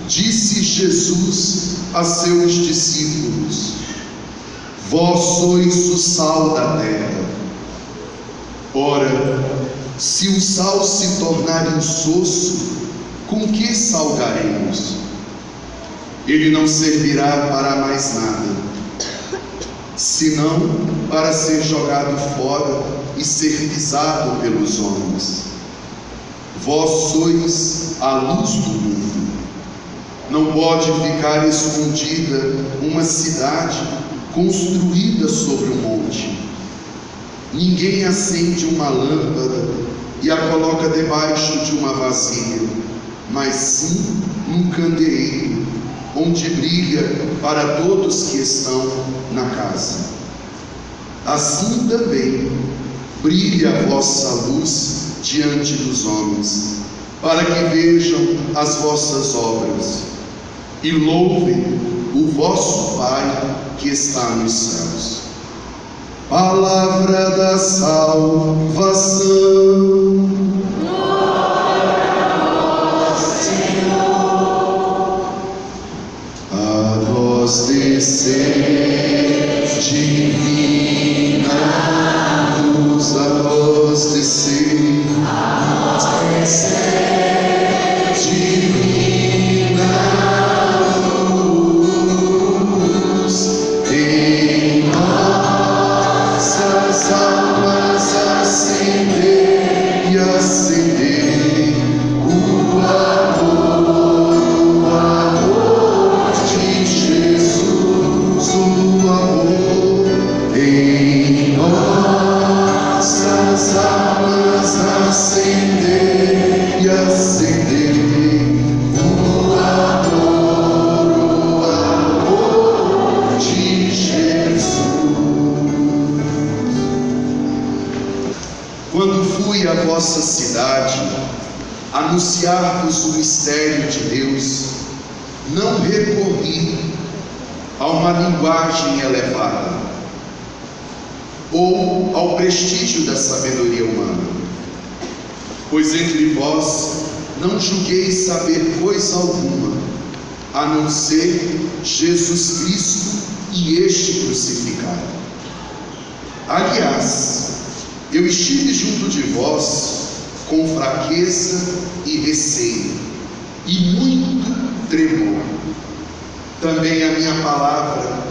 Disse Jesus a seus discípulos: Vós sois o sal da terra. Ora, se o sal se tornar insosso, com que salgaremos? Ele não servirá para mais nada, senão para ser jogado fora e ser pisado pelos homens. Vós sois a luz do mundo. Não pode ficar escondida uma cidade construída sobre um monte. Ninguém acende uma lâmpada e a coloca debaixo de uma vasilha, mas sim num candeeiro, onde brilha para todos que estão na casa. Assim também brilhe a vossa luz diante dos homens, para que vejam as vossas obras e louvem o vosso Pai que está nos céus. Palavra da salvação. Glória a vós, Senhor. A vós descer, divina luz, a vós descer, divina luz, em nossas almas acender e acender o amor de Jesus, o amor em nossas almas acender e acender o amor de Jesus. Quando fui à vossa cidade anunciar-vos o mistério de Deus, não recorri a uma linguagem elevada ou ao prestígio da sabedoria humana, pois entre vós não julgueis saber coisa alguma, a não ser Jesus Cristo e este crucificado. Aliás, eu estive junto de vós com fraqueza e receio, e muito tremor. Também a minha palavra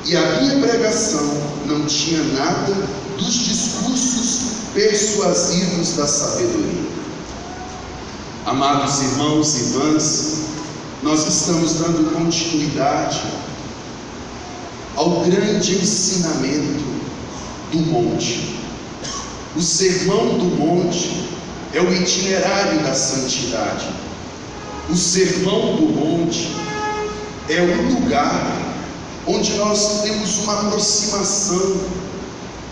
e a minha pregação não tinha nada dos discursos persuasivos da sabedoria. Amados irmãos e irmãs, nós estamos dando continuidade ao grande ensinamento do monte. O Sermão do Monte é o itinerário da santidade. O Sermão do Monte é o lugar onde nós temos uma aproximação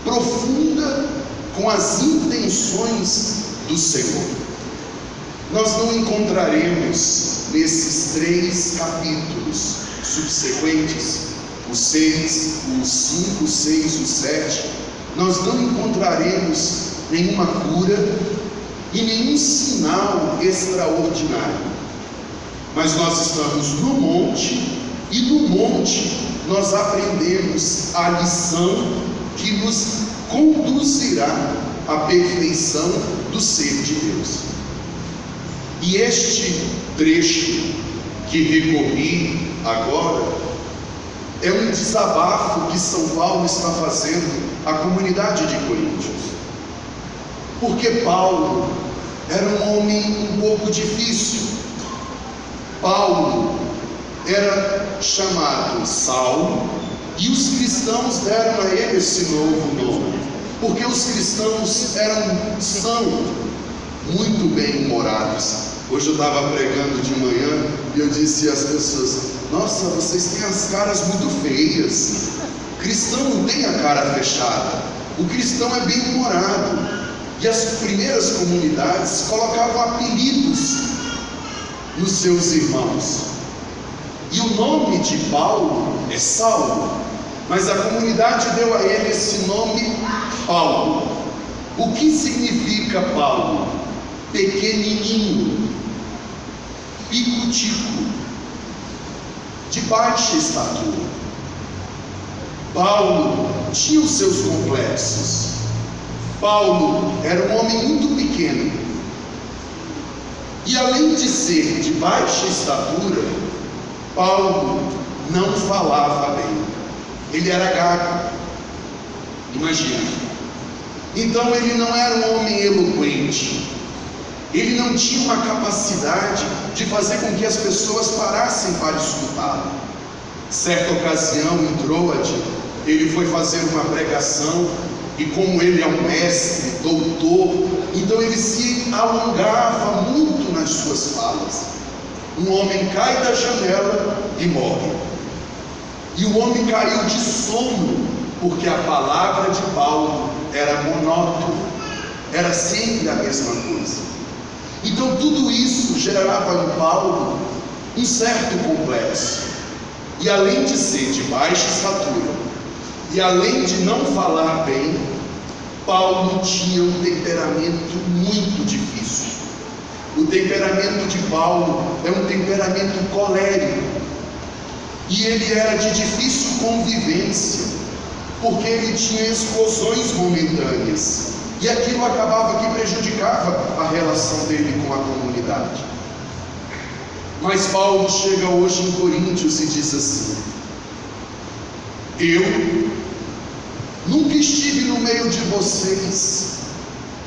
profunda com as intenções do Senhor. Nós não encontraremos nesses 3 capítulos subsequentes, o 6, o 5, o 6, o 7, nós não encontraremos nenhuma cura e nenhum sinal extraordinário. Mas nós estamos no monte, e no monte nós aprendemos a lição que nos conduzirá à perfeição do ser de Deus. E este trecho que recorri agora é um desabafo que São Paulo está fazendo à comunidade de Coríntios. Porque Paulo era um homem um pouco difícil. Paulo era chamado Saulo, e os cristãos deram a ele esse novo nome, porque os cristãos são muito bem-humorados. Hoje eu estava pregando de manhã e eu disse às pessoas: nossa, vocês têm as caras muito feias. O cristão não tem a cara fechada, o cristão é bem-humorado. E as primeiras comunidades colocavam apelidos nos seus irmãos. E o nome de Paulo é Saulo, mas a comunidade deu a ele esse nome Paulo. O que significa Paulo? Pequenininho. pico-tico, de baixa estatura. Paulo tinha os seus complexos. Paulo era um homem muito pequeno. E além de ser de baixa estatura, Paulo não falava bem. Ele era gago. Imagina. Então ele não era um homem eloquente. Ele não tinha uma capacidade de fazer com que as pessoas parassem para escutá-lo. Certa ocasião, em Troade, ele foi fazer uma pregação, e como ele é um mestre, doutor, então ele se alongava muito nas suas falas. Um homem cai da janela e morre. E o homem caiu de sono, porque a palavra de Paulo era monótona, era sempre a mesma coisa. Então tudo isso gerava em Paulo um certo complexo. E além de ser de baixa estatura, e além de não falar bem, Paulo tinha um temperamento muito difícil. O temperamento de Paulo é um temperamento colérico. E ele era de difícil convivência, porque ele tinha explosões momentâneas. E aquilo acabava que prejudicava a relação dele com a comunidade. Mas Paulo chega hoje em Coríntios e diz assim: eu nunca estive no meio de vocês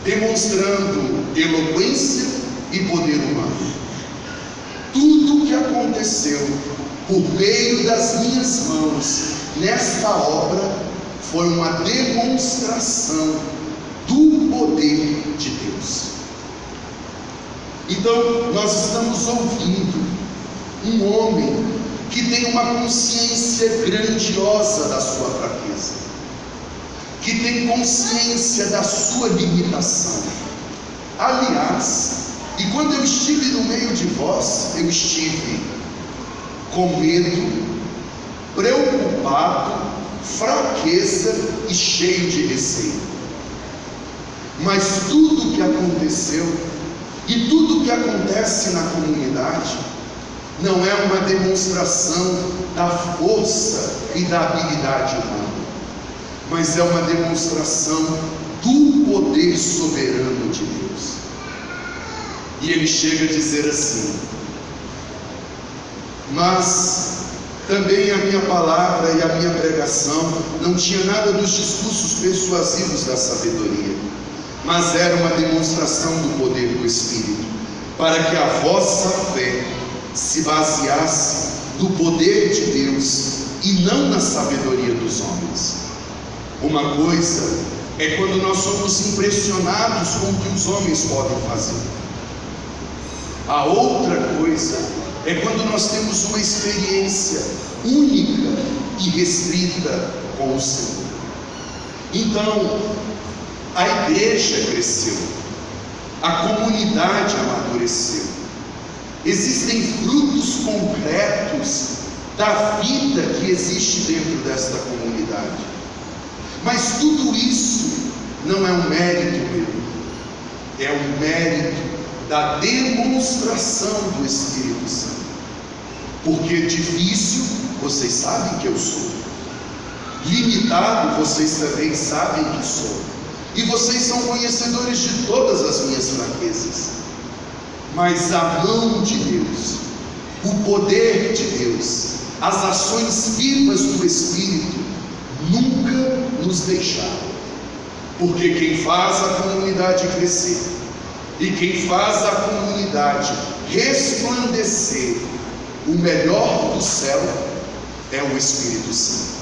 demonstrando eloquência e poder humano. Tudo o que aconteceu por meio das minhas mãos nesta obra foi uma demonstração do poder de Deus. Então nós estamos ouvindo um homem que tem uma consciência grandiosa da sua fraqueza, que tem consciência da sua limitação. Aliás, e quando eu estive no meio de vós, eu estive com medo, preocupado, fraqueza e cheio de receio. Mas tudo o que aconteceu e tudo o que acontece na comunidade não é uma demonstração da força e da habilidade humana, mas é uma demonstração do poder soberano de Deus. E ele chega a dizer assim: mas também a minha palavra e a minha pregação não tinha nada dos discursos persuasivos da sabedoria, mas era uma demonstração do poder do Espírito, para que a vossa fé se baseasse no poder de Deus e não na sabedoria dos homens. Uma coisa é quando nós somos impressionados com o que os homens podem fazer. A outra coisa é quando nós temos uma experiência única e restrita com o Senhor. Então, a igreja cresceu, a comunidade amadureceu. Existem frutos concretos da vida que existe dentro desta comunidade. Mas tudo isso não é um mérito meu, é um mérito da demonstração do Espírito Santo. Porque difícil, vocês sabem que eu sou. Limitado, vocês também sabem que sou. E vocês são conhecedores de todas as minhas fraquezas. Mas a mão de Deus, o poder de Deus, as ações vivas do Espírito nunca nos deixaram. Porque quem faz a comunidade crescer e quem faz a comunidade resplandecer o melhor do céu é o Espírito Santo.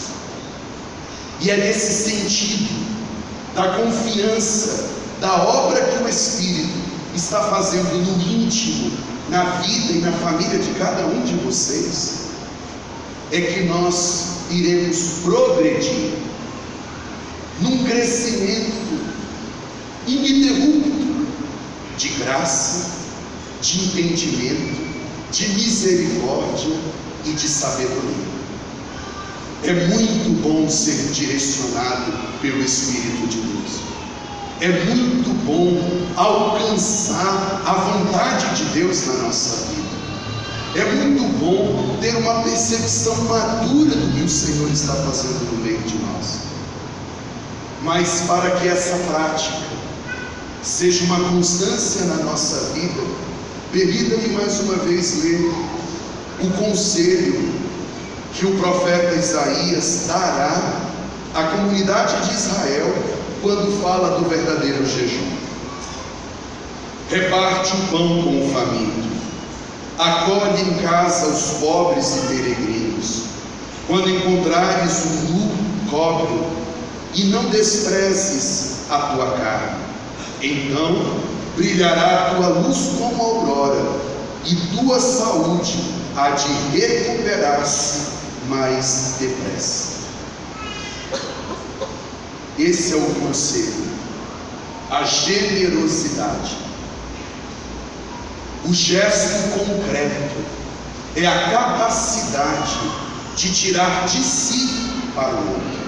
E é nesse sentido da confiança da obra que o Espírito está fazendo no íntimo, na vida e na família de cada um de vocês, é que nós iremos progredir num crescimento ininterrupto de graça, de entendimento, de misericórdia e de sabedoria. É muito bom ser direcionado pelo Espírito de Deus. É muito bom alcançar a vontade de Deus na nossa vida. uma percepção madura do que o Senhor está fazendo no meio de nós. Mas para que essa prática seja uma constância na nossa vida, permita-me mais uma vez ler o conselho que o profeta Isaías dará à comunidade de Israel quando fala do verdadeiro jejum. Reparte o pão com o faminto, acolhe em casa os pobres e peregrinos. Quando encontrares um nu, cobre-o, e não desprezes a tua carne. Então brilhará a tua luz como a aurora, e tua saúde há de recuperar-se mais depressa. Esse é o conselho, a generosidade. O gesto concreto é a capacidade de tirar de si para o outro.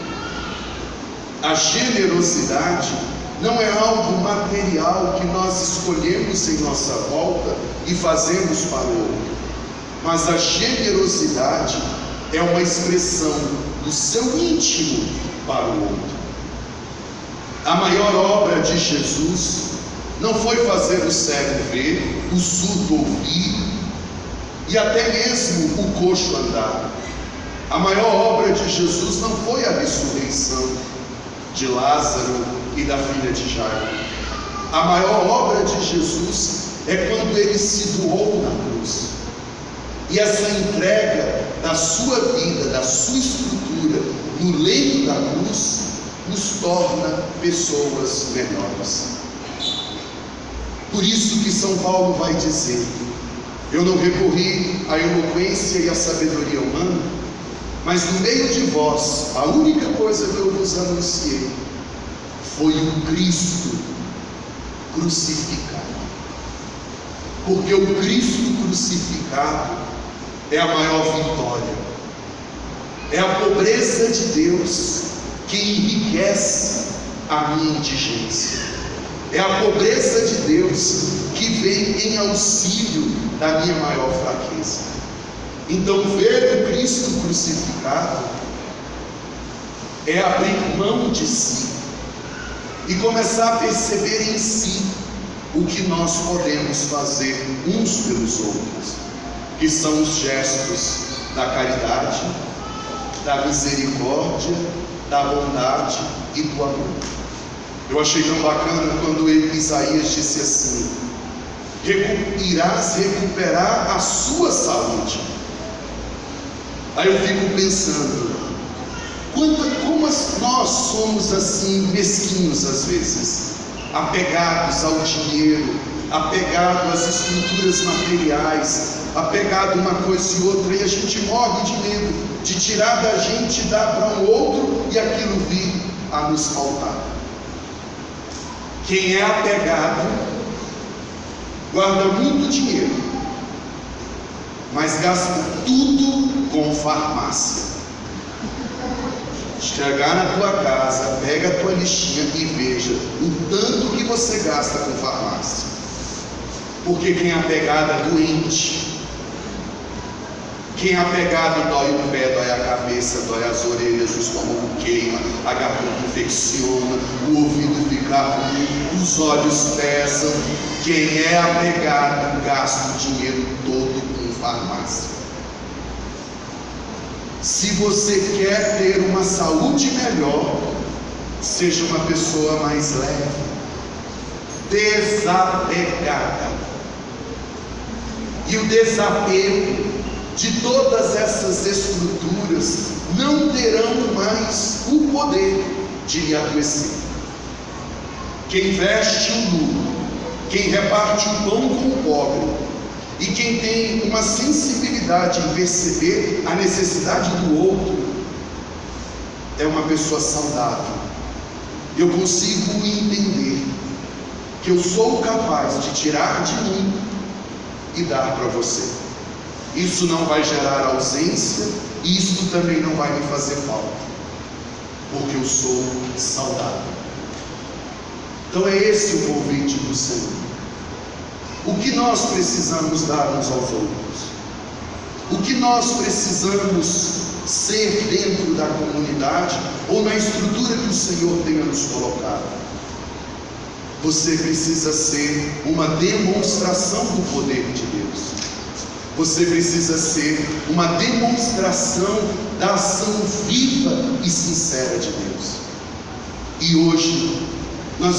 A generosidade não é algo material que nós escolhemos em nossa volta e fazemos para o outro, mas a generosidade é uma expressão do seu íntimo para o outro. A maior obra de Jesus não foi fazer o cego ver, o surdo ouvir e até mesmo o coxo andar. A maior obra de Jesus não foi a ressurreição de Lázaro e da filha de Jairo. A maior obra de Jesus é quando ele se doou na cruz. E essa entrega da sua vida, da sua estrutura no leito da cruz, nos torna pessoas melhores. Por isso que São Paulo vai dizer: eu não recorri à eloquência e à sabedoria humana, mas no meio de vós, a única coisa que eu vos anunciei foi o Cristo crucificado. Porque o Cristo crucificado é a maior vitória. É a pobreza de Deus que enriquece a minha indigência. É a pobreza de Deus que vem em auxílio da minha maior fraqueza. Então, ver o Cristo crucificado é abrir mão de si e começar a perceber em si o que nós podemos fazer uns pelos outros, que são os gestos da caridade, da misericórdia, da bondade e do amor. Eu achei tão bacana quando Isaías disse assim: irás recuperar a sua saúde. Aí eu fico pensando, como nós somos assim mesquinhos às vezes, apegados ao dinheiro, apegados às estruturas materiais, apegado uma coisa e outra, e a gente morre de medo de tirar da gente e dar para um outro e aquilo vir a nos faltar. Quem é apegado guarda muito dinheiro, mas gasta tudo com farmácia. Chegar na tua casa, pega a tua listinha e veja o tanto que você gasta com farmácia. Porque quem é apegado é doente. Quem é apegado dói o pé, dói a cabeça, dói as orelhas, o estômago queima, a garganta infecciona, o ouvido fica ruim, os olhos pesam. Quem é apegado gasta o dinheiro todo com farmácia. Se você quer ter uma saúde melhor, seja uma pessoa mais leve, desapegada. E o desapego de todas essas estruturas não terão mais o poder de lhe adoecer. Quem veste o nu, quem reparte o pão com o pobre, e quem tem uma sensibilidade em perceber a necessidade do outro, é uma pessoa saudável. Eu consigo entender que eu sou capaz de tirar de mim e dar para você. Isso não vai gerar ausência, e isso também não vai me fazer falta, porque eu sou saudável. Então é esse o convite do Senhor. O que nós precisamos dar uns aos outros? o que nós precisamos ser dentro da comunidade ou na estrutura que o Senhor tenha nos colocado. Você precisa ser uma demonstração do poder de Deus. Você precisa ser uma demonstração da ação viva e sincera de Deus. E hoje nós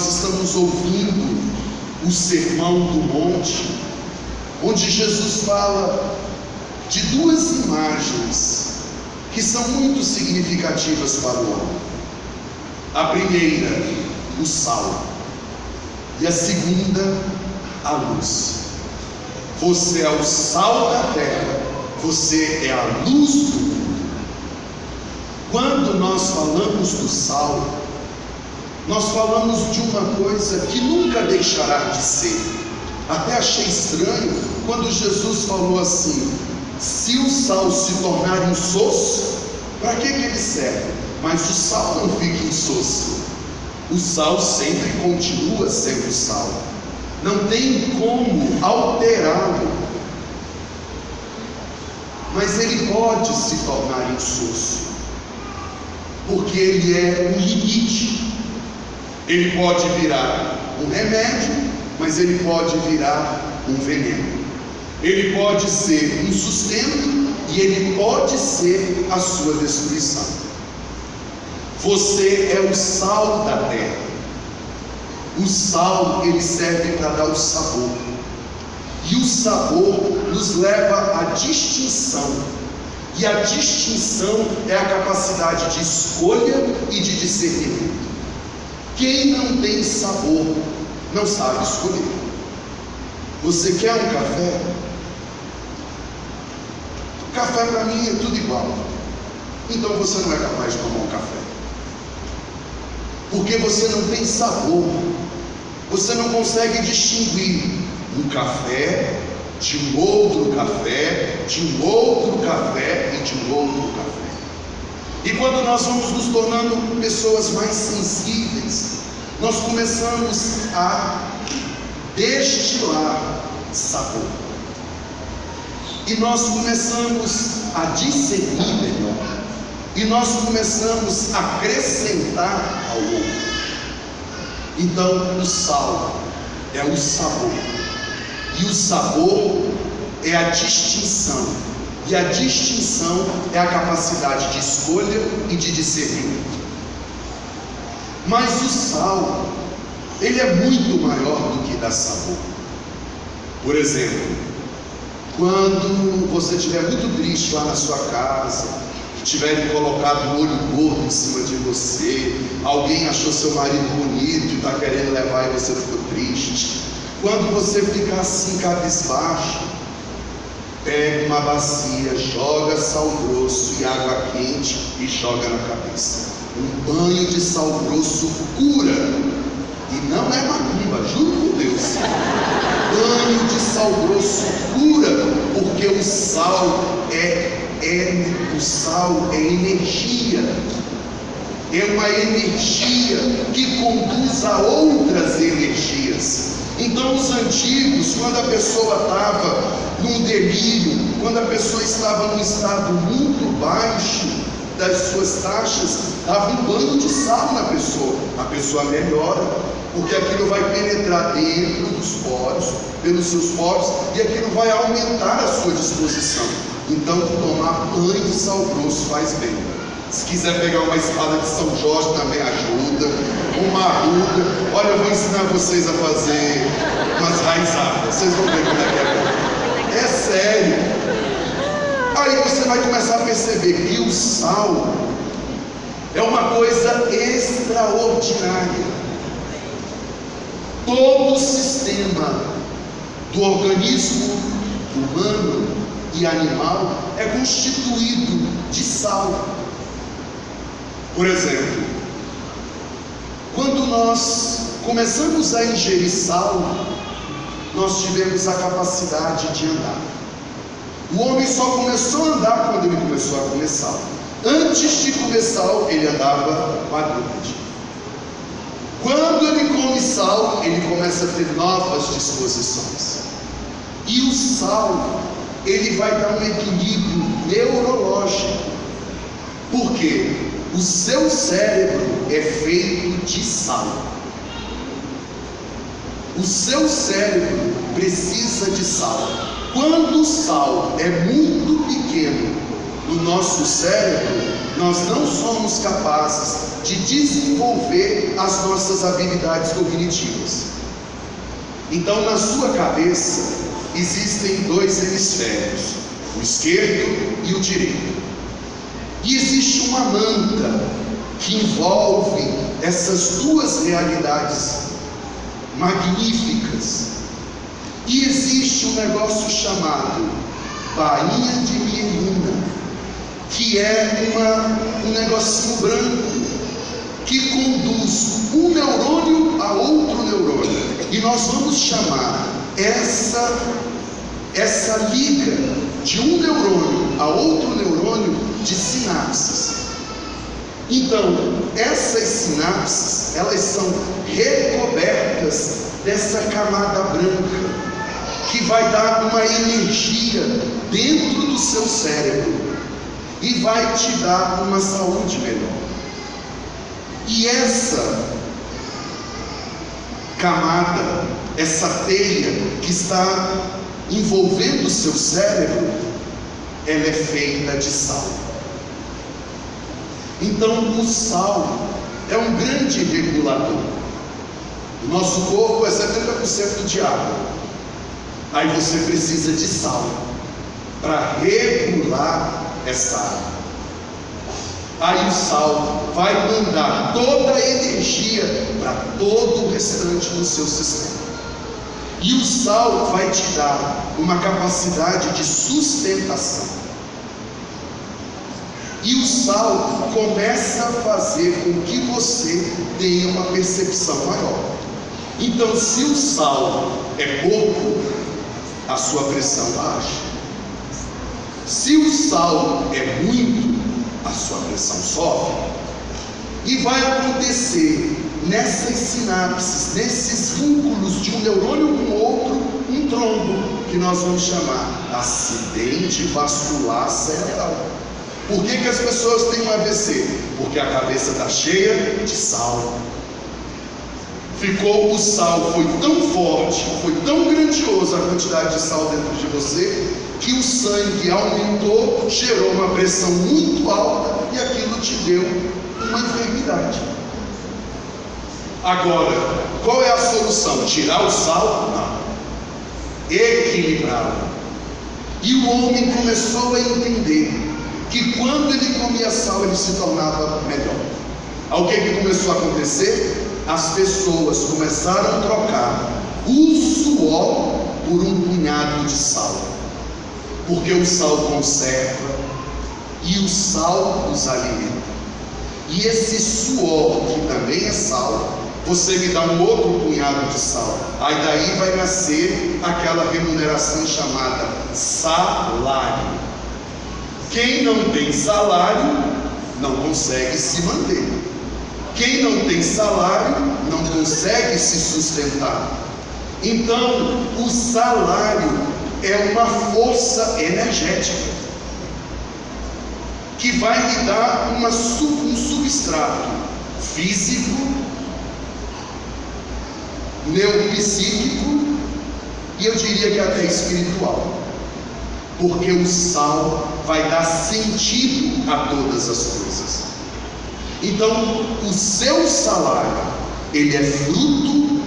estamos ouvindo o Sermão do Monte, onde Jesus fala de duas imagens que são muito significativas para o homem. A primeira, o sal, e a segunda, a luz. Você é o sal da terra, você é a luz do mundo. Quando nós falamos do sal, nós falamos de uma coisa que nunca deixará de ser. Até achei estranho quando Jesus falou assim: se o sal se tornar insosso, para que ele serve? Mas o sal não fica insosso. O sal sempre continua sendo sal. Não tem como alterá-lo. Mas ele pode se tornar insosso, porque ele é um limite. Ele pode virar um remédio, mas ele pode virar um veneno. Ele pode ser um sustento e ele pode ser a sua destruição. Você é o sal da terra. O sal, ele serve para dar o sabor. E o sabor nos leva à distinção. E a distinção é a capacidade de escolha e de discernimento. Quem não tem sabor não sabe escolher. Você quer um café? Café para mim é tudo igual. Então você não é capaz de tomar um café, porque você não tem sabor. Você não consegue distinguir um café de um outro café, de um outro café e de um outro café. E quando nós vamos nos tornando pessoas mais sensíveis, nós começamos a destilar sabor. E nós começamos a discernir melhor. E nós começamos a acrescentar ao outro. Então, o sal é o sabor. E o sabor é a distinção. E a distinção é a capacidade de escolha e de discernimento. Mas o sal, ele é muito maior do que dar sabor. Por exemplo, quando você estiver muito triste lá na sua casa, tiverem colocado o olho gordo em cima de você, alguém achou seu marido bonito e está querendo levar e você ficou triste, quando você ficar assim cabisbaixo, pega uma bacia, joga sal grosso e água quente e joga na cabeça. Um banho de sal grosso cura, e não é macumba, juro por Deus. Banho de sal grosso cura, porque o sal é energia. É uma energia que conduz a outras energias. Então os antigos, quando a pessoa estava num delírio, quando a pessoa estava num estado muito baixo das suas taxas, dava um banho de sal na pessoa. A pessoa melhora, porque aquilo vai penetrar dentro dos poros, pelos seus poros, e aquilo vai aumentar a sua disposição. Então tomar banho de sal grosso faz bem. Se quiser pegar uma espada de São Jorge também ajuda, uma arruda. Olha, eu vou ensinar vocês a fazer umas raizadas, vocês vão ver como é que é bom. É sério. Aí você vai começar a perceber que o sal é uma coisa extraordinária. Todo o sistema do organismo humano e animal é constituído de sal. Por exemplo, quando nós começamos a ingerir sal, nós tivemos a capacidade de andar. O homem só começou a andar quando ele começou a comer sal. Antes de comer sal, ele andava quadrúpede. Quando ele come sal, ele começa a ter novas disposições. E o sal ele vai dar um equilíbrio neurológico. Por quê? O seu cérebro é feito de sal. O seu cérebro precisa de sal. Quando o sal é muito pequeno no nosso cérebro, nós não somos capazes de desenvolver as nossas habilidades cognitivas. Então, na sua cabeça existem dois hemisférios, o esquerdo e o direito. E existe uma manta que envolve essas duas realidades magníficas. E existe um negócio chamado bainha de mielina, que é um negocinho branco que conduz um neurônio a outro neurônio. E nós vamos chamar essa liga de um neurônio a outro neurônio de sinapses. Então, essas sinapses, elas são recobertas dessa camada branca, que vai dar uma energia dentro do seu cérebro e vai te dar uma saúde melhor. E essa camada, essa teia que está envolvendo o seu cérebro, ela é feita de sal. Então, o sal é um grande regulador. O nosso corpo é 70% de água. Aí você precisa de sal para regular essa água. Aí o sal vai mandar toda a energia para todo o restante do seu sistema. E o sal vai te dar uma capacidade de sustentação. E o sal começa a fazer com que você tenha uma percepção maior. Então, se o sal é pouco, a sua pressão baixa. Se o sal é muito, a sua pressão sobe. E vai acontecer nessas sinapses, nesses vínculos de um neurônio com o outro, um trombo, que nós vamos chamar acidente vascular cerebral. Por que as pessoas têm um AVC? Porque a cabeça está cheia de sal. O sal foi tão forte, foi tão grandioso a quantidade de sal dentro de você, que o sangue aumentou, gerou uma pressão muito alta e aquilo te deu uma enfermidade. Agora, qual é a solução? Tirar o sal? Não. Equilibrá-lo. E o homem começou a entender que quando ele comia sal, ele se tornava melhor. O que começou a acontecer? As pessoas começaram a trocar o suor por um punhado de sal, porque o sal conserva e o sal os alimenta. E esse suor, que também é sal, você me dá um outro punhado de sal, aí daí vai nascer aquela remuneração chamada salário. Quem não tem salário não consegue se manter. Quem não tem salário não consegue se sustentar. Então, o salário é uma força energética que vai lhe dar um substrato físico, neuropsíquico e eu diria que até espiritual. Porque o sal vai dar sentido a todas as coisas. Então, o seu salário, ele é fruto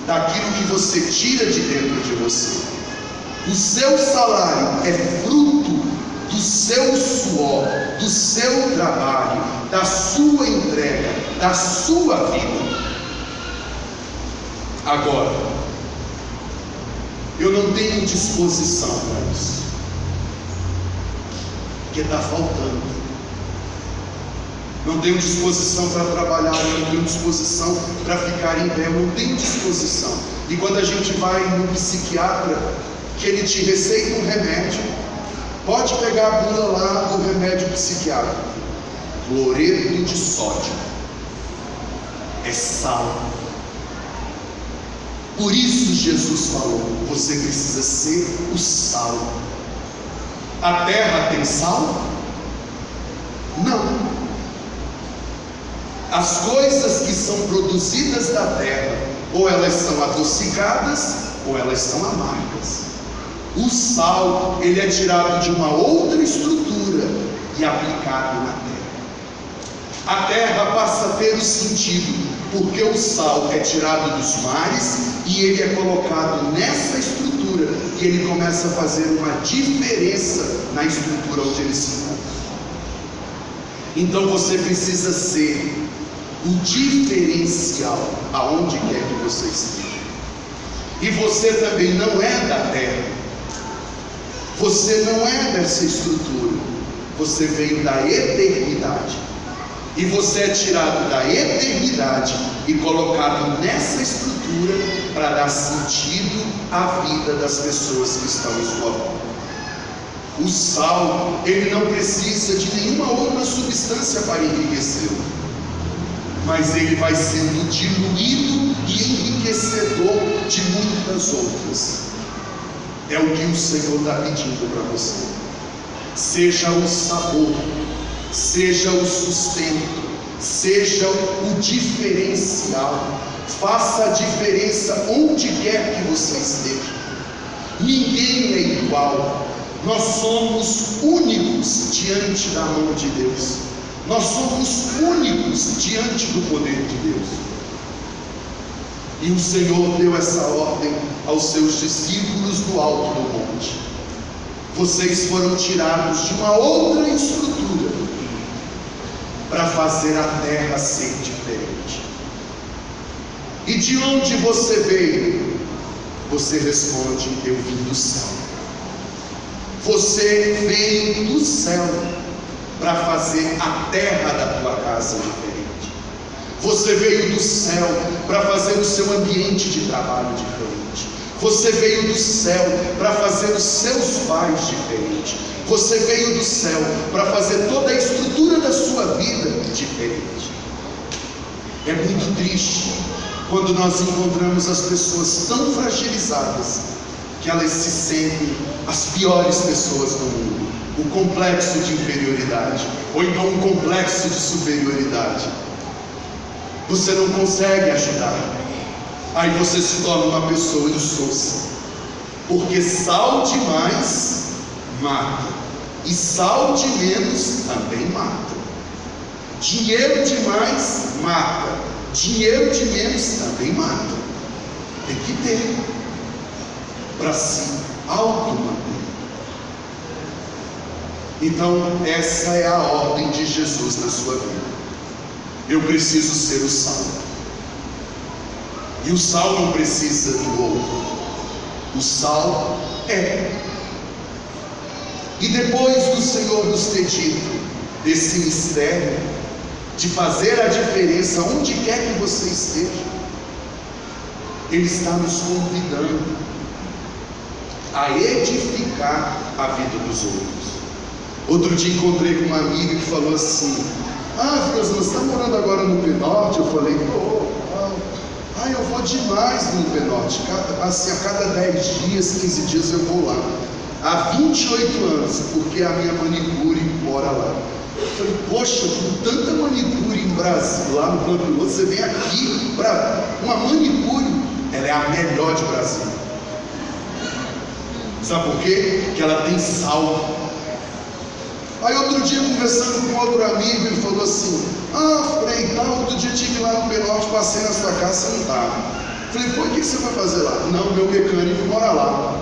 daquilo que você tira de dentro de você. O seu salário é fruto do seu suor, do seu trabalho, da sua entrega, da sua vida. Agora, eu não tenho disposição para isso, porque está faltando. Não tenho disposição para trabalhar, eu não tenho disposição para ficar em pé, eu não tenho disposição. E quando a gente vai no psiquiatra, que ele te receita um remédio, pode pegar a bula lá do remédio psiquiátrico, cloreto de sódio, é sal. Por isso Jesus falou, você precisa ser o sal. A terra tem sal? Não. As coisas que são produzidas da terra, ou elas são adocicadas, ou elas são amargas. O sal, ele é tirado de uma outra estrutura e aplicado na terra. A terra passa a ter o sentido, porque o sal é tirado dos mares e ele é colocado nessa estrutura, e ele começa a fazer uma diferença na estrutura onde ele se encontra. Então você precisa ser o diferencial aonde quer que você esteja. E você também não é da terra, você não é dessa estrutura, você veio da eternidade, e você é tirado da eternidade e colocado nessa estrutura para dar sentido à vida das pessoas que estão em sua volta. O sal, ele não precisa de nenhuma outra substância para enriquecê-lo, mas ele vai sendo diluído e enriquecedor de muitas outras. É o que o Senhor está pedindo para você. Seja o sabor, seja o sustento, seja o diferencial. Faça a diferença onde quer que você esteja. Ninguém é igual. Nós somos únicos diante da mão de Deus. Nós somos únicos diante do poder de Deus. E o Senhor deu essa ordem aos seus discípulos do alto do monte. Vocês foram tirados de uma outra estrutura para fazer a terra ser diferente. E de onde você veio? Você responde: eu vim do céu. Você veio do céu para fazer a terra da tua casa diferente. Você veio do céu para fazer o seu ambiente de trabalho diferente. Você veio do céu para fazer os seus pais diferente. Você veio do céu para fazer toda a estrutura da sua vida diferente. É muito triste quando nós encontramos as pessoas tão fragilizadas que elas se sentem as piores pessoas do mundo. O complexo de inferioridade, ou então um complexo de superioridade. Você não consegue ajudar, aí você se torna uma pessoa insossa, porque sal demais mata, e sal de menos também mata. Dinheiro demais mata, dinheiro de menos também mata. Tem que ter para se auto-manter. Então essa é a ordem de Jesus na sua vida. Eu preciso ser o sal, e o sal não precisa do outro. O sal é. E depois do Senhor nos ter dito desse mistério de fazer a diferença onde quer que você esteja, Ele está nos convidando a edificar a vida dos outros. Outro dia encontrei com uma amiga que falou assim: Frozen, você está morando agora no Penorte? Eu falei: eu vou demais no Penorte, assim, a cada 10 dias, 15 dias eu vou lá, há 28 anos, porque a minha manicure mora lá. Eu falei: poxa, com tanta manicure em Brasília, lá no Plano Piloto, você vem aqui para uma manicure? Ela é a melhor de Brasília. Sabe por quê? Porque ela tem sal. Aí outro dia, conversando com outro amigo, ele falou assim: Frei, outro dia estive lá no Penorte, passei na sua casa, você não estava. Falei: pô, o que você vai fazer lá? Não, meu mecânico mora lá.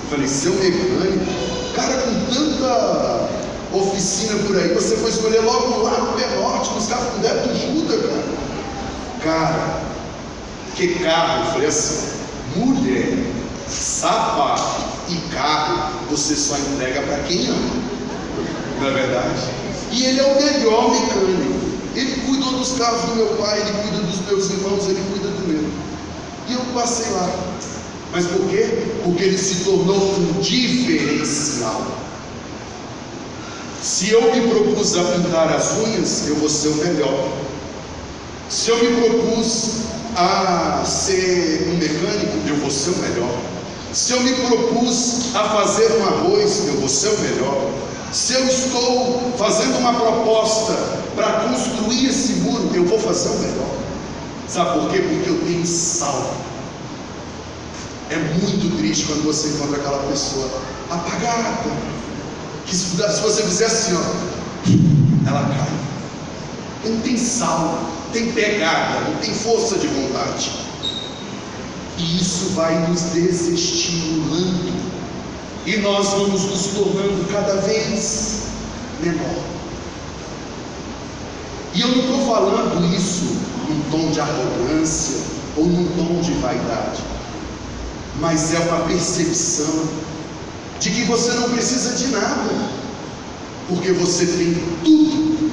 Falei: seu mecânico? Cara, com tanta oficina por aí, você foi escolher logo lá no Penorte, nos carros com débito Juda, cara. Cara, que carro? Eu falei assim: mulher, sapato e carro, você só entrega para quem ama. Não é verdade? E ele é o melhor mecânico. Ele cuidou dos carros do meu pai, ele cuida dos meus irmãos, ele cuida do meu. E eu passei lá. Mas por quê? Porque ele se tornou um diferencial. Se eu me propus a pintar as unhas, eu vou ser o melhor. Se eu me propus a ser um mecânico, eu vou ser o melhor. Se eu me propus a fazer um arroz, eu vou ser o melhor. Se eu estou fazendo uma proposta para construir esse muro, eu vou fazer o melhor. Sabe por quê? Porque eu tenho sal. É muito triste quando você encontra aquela pessoa apagada, que se você fizer assim, ó, ela cai. Não tem sal, tem pegada, não tem força de vontade. E isso vai nos desestimulando, e nós vamos nos tornando cada vez menor. E eu não estou falando isso num tom de arrogância ou num tom de vaidade, mas é uma percepção de que você não precisa de nada, porque você tem tudo.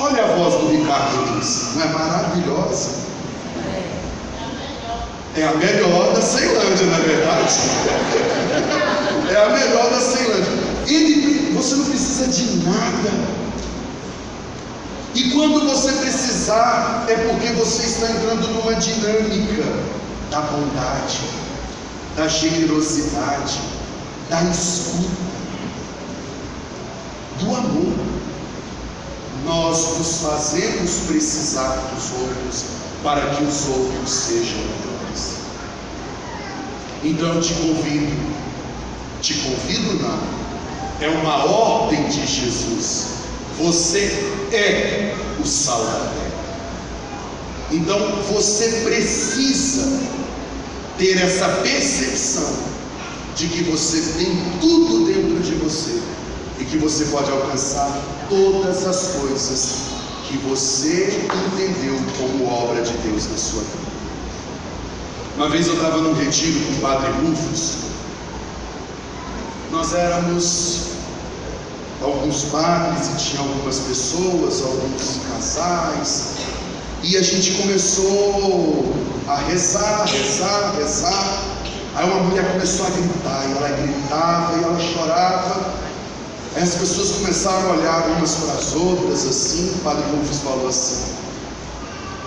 Olha a voz do Ricardo Luiz, não é maravilhosa? É a melhor da Ceilândia, na verdade. É a melhor da Ceilândia. Você não precisa de nada. E quando você precisar, é porque você está entrando numa dinâmica da bondade, da generosidade, da escuta, do amor. Nós nos fazemos precisar dos outros para que os outros sejam melhores. Então eu te convido não, é uma ordem de Jesus. Você é o sal da terra. Então você precisa ter essa percepção de que você tem tudo dentro de você e que você pode alcançar todas as coisas que você entendeu como obra de Deus na sua vida. Uma vez eu estava num retiro com o Padre Rufus. Nós éramos alguns padres e tinha algumas pessoas, alguns casais, e a gente começou a rezar. Aí uma mulher começou a gritar, e ela gritava e ela chorava. Aí as pessoas começaram a olhar umas para as outras assim. O Padre Rufus falou assim: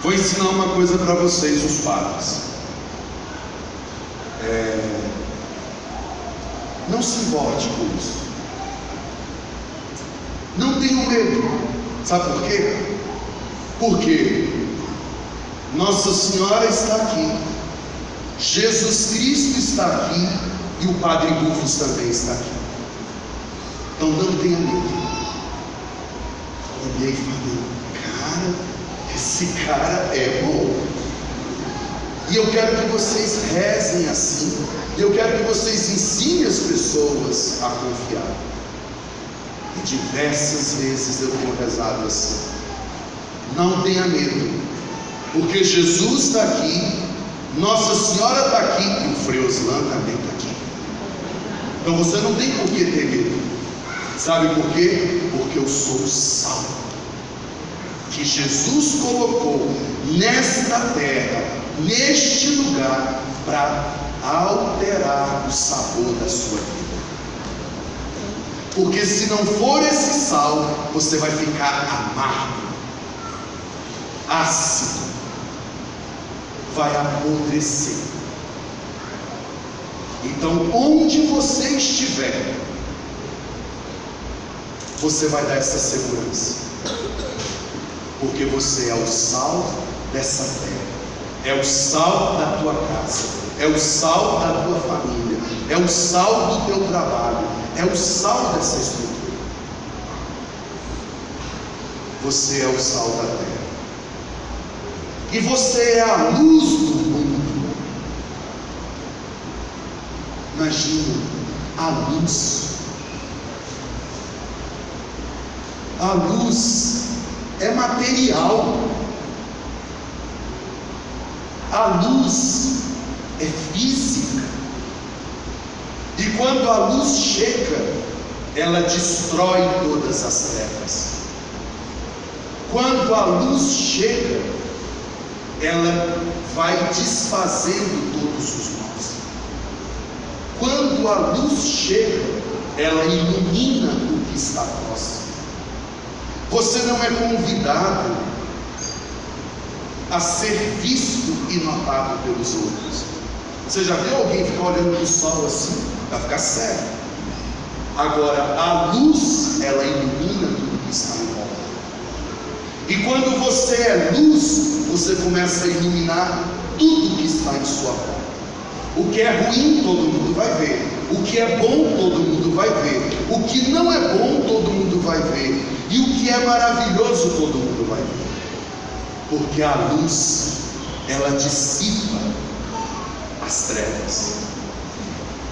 vou ensinar uma coisa para vocês, os padres. Não se importe com isso. Não tenham medo. Sabe por quê? Porque Nossa Senhora está aqui, Jesus Cristo está aqui, e o Padre Rufus também está aqui. Então não tenha medo. Olhei e falei: cara, esse cara é bom. E eu quero que vocês rezem assim. Eu quero que vocês ensinem as pessoas a confiar. E diversas vezes eu tenho rezado assim: não tenha medo, porque Jesus está aqui, Nossa Senhora está aqui, e o Frei Oslan também está aqui. Então você não tem por que ter medo. Sabe por quê? Porque eu sou o sal que Jesus colocou nesta terra, neste lugar, para alterar o sabor da sua vida. Porque se não for esse sal, você vai ficar amargo, ácido, vai apodrecer. Então, onde você estiver, você vai dar essa segurança, porque você é o sal dessa terra, é o sal da tua casa, é o sal da tua família, é o sal do teu trabalho, é o sal dessa estrutura. Você é o sal da terra, e você é a luz do mundo. Imagina a luz. A luz é material. A luz é física. E quando a luz chega, ela destrói todas as trevas. Quando a luz chega, ela vai desfazendo todos os nós. Quando a luz chega, ela ilumina o que está próximo. Você não é convidado a ser visto e notado pelos outros. Você já viu alguém ficar olhando para o sol assim? Vai ficar cego. Agora, a luz, ela ilumina tudo que está em volta. E quando você é luz, você começa a iluminar tudo que está em sua volta. O que é ruim, todo mundo vai ver. O que é bom, todo mundo vai ver. O que não é bom, todo mundo vai ver. E o que é maravilhoso, todo mundo vai ver. Porque a luz, ela dissipa as trevas.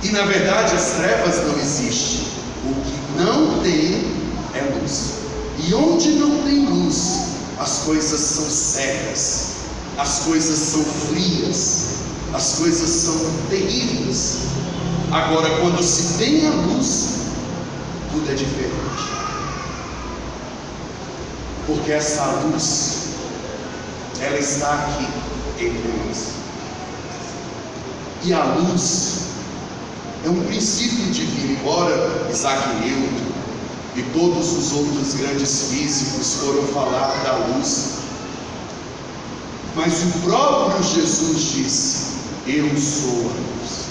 E na verdade as trevas não existem. O que não tem é luz. E onde não tem luz, as coisas são cegas, as coisas são frias, as coisas são terríveis. Agora, quando se tem a luz, tudo é diferente. Porque essa luz, ela está aqui entre nós. E a luz é um princípio divino. Embora Isaac Newton e todos os outros grandes físicos foram falar da luz, mas o próprio Jesus disse: eu sou a luz.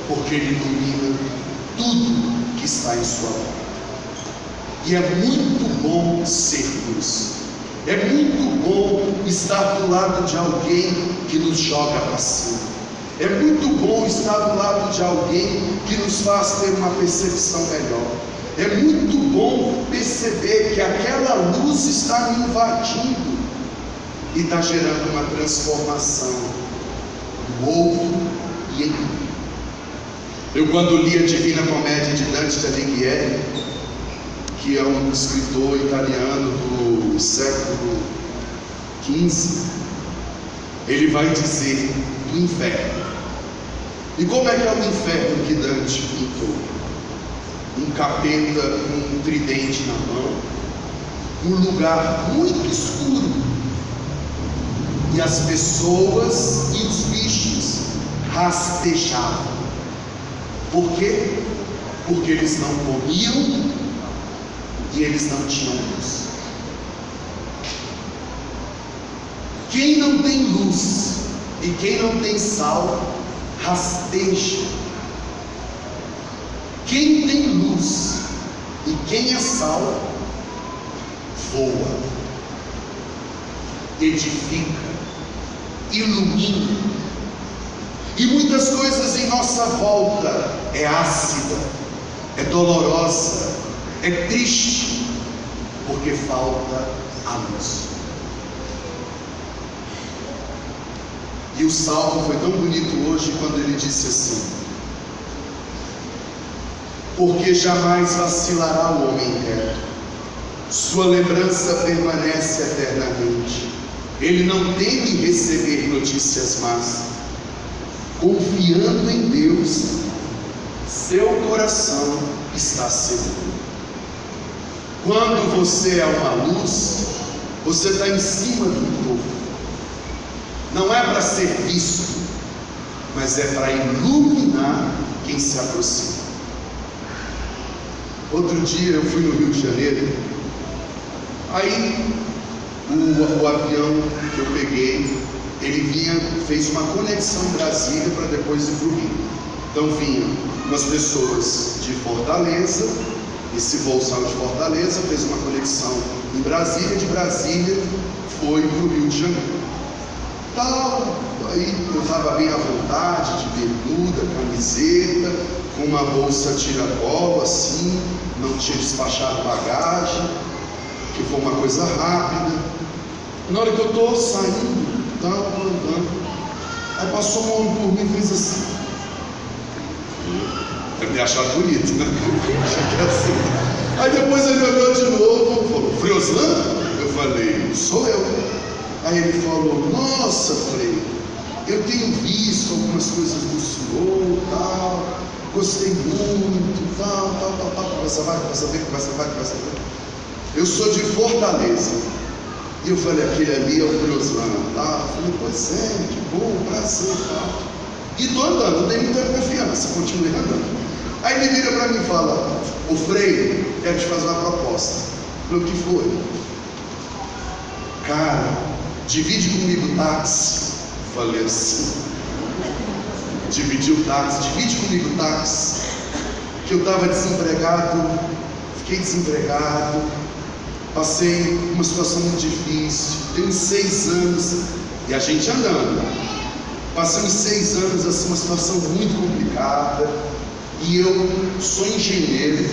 Porque ele ilumina tudo que está em sua volta. E é muito bom ser luz. É muito bom estar do lado de alguém que nos joga para cima. É muito bom estar do lado de alguém que nos faz ter uma percepção melhor. É muito bom perceber que aquela luz está me invadindo e está gerando uma transformação no outro e em mim. Eu, quando li a Divina Comédia de Dante Alighieri, que é um escritor italiano do século XV, ele vai dizer do inferno. E como é que é o inferno que Dante pintou? Um capeta com um tridente na mão, um lugar muito escuro, e as pessoas e os bichos rastejavam. Por quê? Porque eles não comiam e eles não tinham luz. Quem não tem luz e quem não tem sal, rasteja. Quem tem luz e quem é sal, voa, edifica, ilumina. E muitas coisas em nossa volta é ácida, é dolorosa, é triste, porque falta a luz. E o salmo foi tão bonito hoje quando ele disse assim: porque jamais vacilará o homem reto, sua lembrança permanece eternamente. Ele não teme receber notícias más. Confiando em Deus, seu coração está seguro. Quando você é uma luz, você está em cima do povo. Não é para ser visto, mas é para iluminar quem se aproxima. Outro dia eu fui no Rio de Janeiro. Aí o avião que eu peguei, ele fez uma conexão em Brasília para depois ir para o Rio. Então vinham umas pessoas de Fortaleza, esse voo saiu de Fortaleza, fez uma conexão em Brasília, de Brasília foi para o Rio de Janeiro. Aí eu estava bem à vontade, de bermuda, camiseta, com uma bolsa tiracolo assim, não tinha despachado bagagem, que foi uma coisa rápida. Na hora que eu estou saindo, andando, aí passou um homem por mim e fez assim. Deve ter achado bonito, né? Assim. Aí depois ele olhou de novo e falou: Frioslan? Eu falei: sou eu. Aí ele falou: nossa, Frei, eu tenho visto algumas coisas do senhor, tal, gostei muito, tal. Conversa vai. Eu sou de Fortaleza. E eu falei: aquele ali é o Frioslan, tá? Eu falei: pois é, que bom, prazer, tal. E estou andando, não tenho muita confiança, continuei andando. Aí ele vira para mim e fala: ô Frei, quero te fazer uma proposta. Eu falei: o que foi? Cara, divide comigo o táxi. Falei assim. dividir o táxi, divide comigo o táxi, que eu estava desempregado, fiquei desempregado, passei uma situação muito difícil, tenho 6 anos, e a gente andando, passei uns 6 anos assim, uma situação muito complicada, e eu sou engenheiro,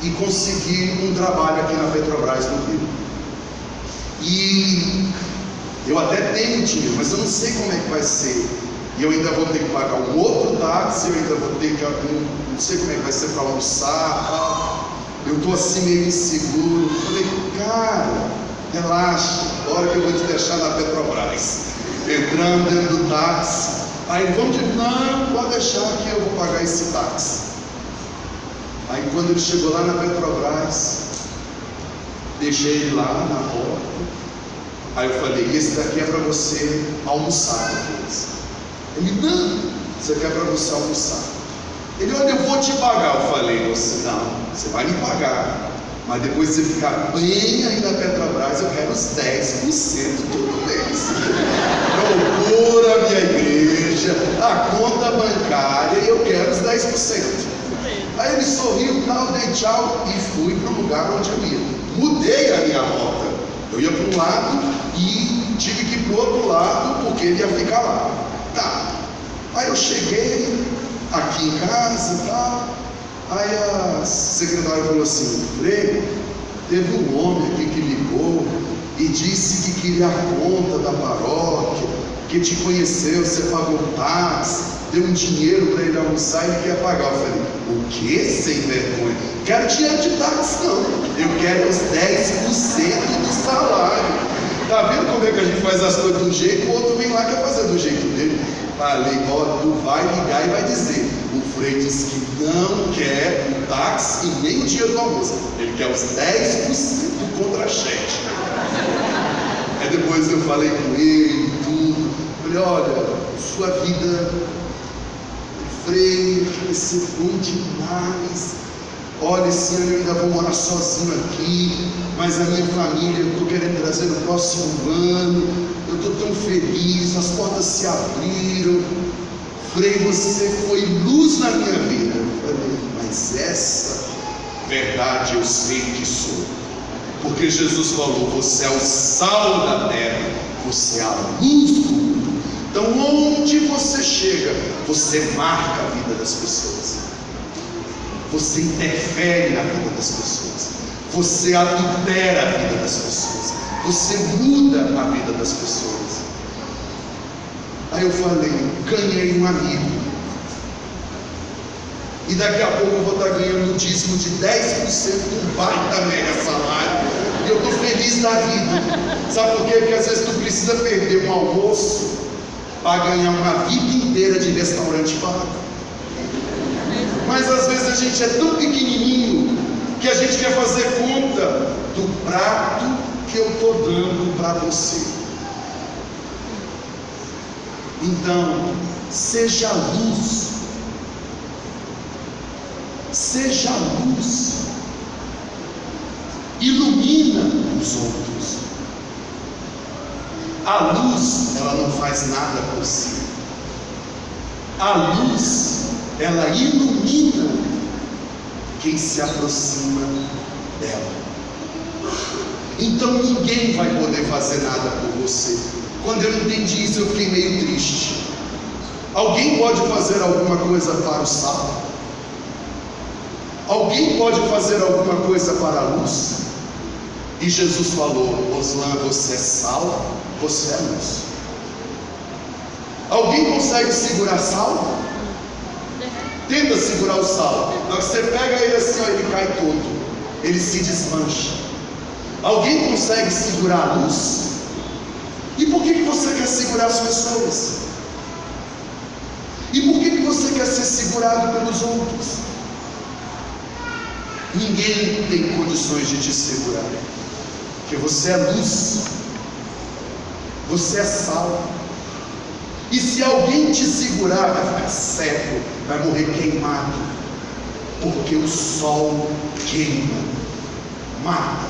e consegui um trabalho aqui na Petrobras no Rio, e eu até tenho dinheiro, mas eu não sei como é que vai ser. E eu ainda vou ter que pagar um outro táxi, eu ainda vou ter que, não sei como é que vai ser para almoçar. Eu estou assim meio inseguro. Falei, cara, relaxa, hora que eu vou te deixar na Petrobras. Entrando dentro do táxi. Aí vamos dizer, não, pode deixar que eu vou pagar esse táxi. Aí quando ele chegou lá na Petrobras, deixei ele lá na porta. Aí eu falei, esse daqui é para você almoçar depois. Ele, não, isso aqui é para você almoçar. Ele, olha, eu vou te pagar. Eu falei, você vai me pagar, mas depois você ficar bem aí na Petrobras, eu quero os 10% todo mês. Procura a minha igreja, a conta bancária, e eu quero os 10%. Aí ele sorriu, tal, dei tchau e fui para o lugar onde eu ia. Mudei a minha rota. Eu ia para um lado e tive que ir para o outro lado porque ele ia ficar lá. Tá. Aí eu cheguei aqui em casa e tal. Aí a secretária falou assim, Frei, teve um homem aqui que ligou e disse que queria a conta da paróquia, que te conheceu, você pagou táxi, deu um dinheiro para ele almoçar e ele quer pagar. Eu falei, o que, sem vergonha? Quero dinheiro de táxi não, eu quero os 10% do salário. Tá vendo como é que a gente faz as coisas de um jeito, o outro vem lá e quer fazer do jeito dele. Falei, ó, tu vai ligar e vai dizer, o Frei disse que não quer o táxi e nem o dinheiro do almoço, ele quer os 10% do contra-cheque. Aí depois eu falei com ele e tudo, falei, olha, sua vida, Frei, vai ser bom demais. Olha, esse ano eu ainda vou morar sozinho aqui, mas a minha família eu estou querendo trazer no próximo ano. Eu estou tão feliz, as portas se abriram. Frei, você foi luz na minha vida. Eu falei, mas essa verdade eu sei que sou, porque Jesus falou, você é o sal da terra, você é a luz do mundo. Então onde você chega, você marca a vida das pessoas. Você interfere na vida das pessoas, você adultera a vida das pessoas, você muda a vida das pessoas. Aí eu falei, ganhei um amigo, e daqui a pouco eu vou estar ganhando um dízimo de 10% do baita mega salário, e eu estou feliz da vida. Sabe por quê? Porque às vezes tu precisa perder um almoço para ganhar uma vida inteira de restaurante pago. Mas às vezes a gente é tão pequenininho que a gente quer fazer conta do prato que eu estou dando para você. Então, seja luz. Seja luz. Ilumina os outros. A luz, ela não faz nada por si. A luz, ela ilumina quem se aproxima dela. Então ninguém vai poder fazer nada por você. Quando eu entendi isso, eu fiquei meio triste. Alguém pode fazer alguma coisa para o sal? Alguém pode fazer alguma coisa para a luz? E Jesus falou, Oslan, você é sal, você é luz. Alguém consegue segurar sal? Tenta segurar o sal. Na hora que você pega ele assim, ó, ele cai todo, ele se desmancha. Alguém consegue segurar a luz? E por que você quer segurar as pessoas? E por que você quer ser segurado pelos outros? Ninguém tem condições de te segurar, porque você é luz, você é sal. E se alguém te segurar, vai ficar cego, vai morrer queimado, porque o sol queima, mata.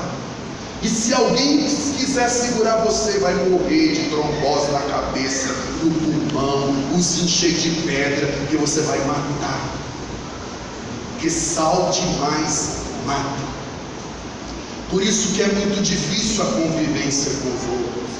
E se alguém quiser segurar você, vai morrer de trombose na cabeça, no pulmão, os encher de pedra, que você vai matar. Porque sal demais mata. Por isso que é muito difícil a convivência com os outros.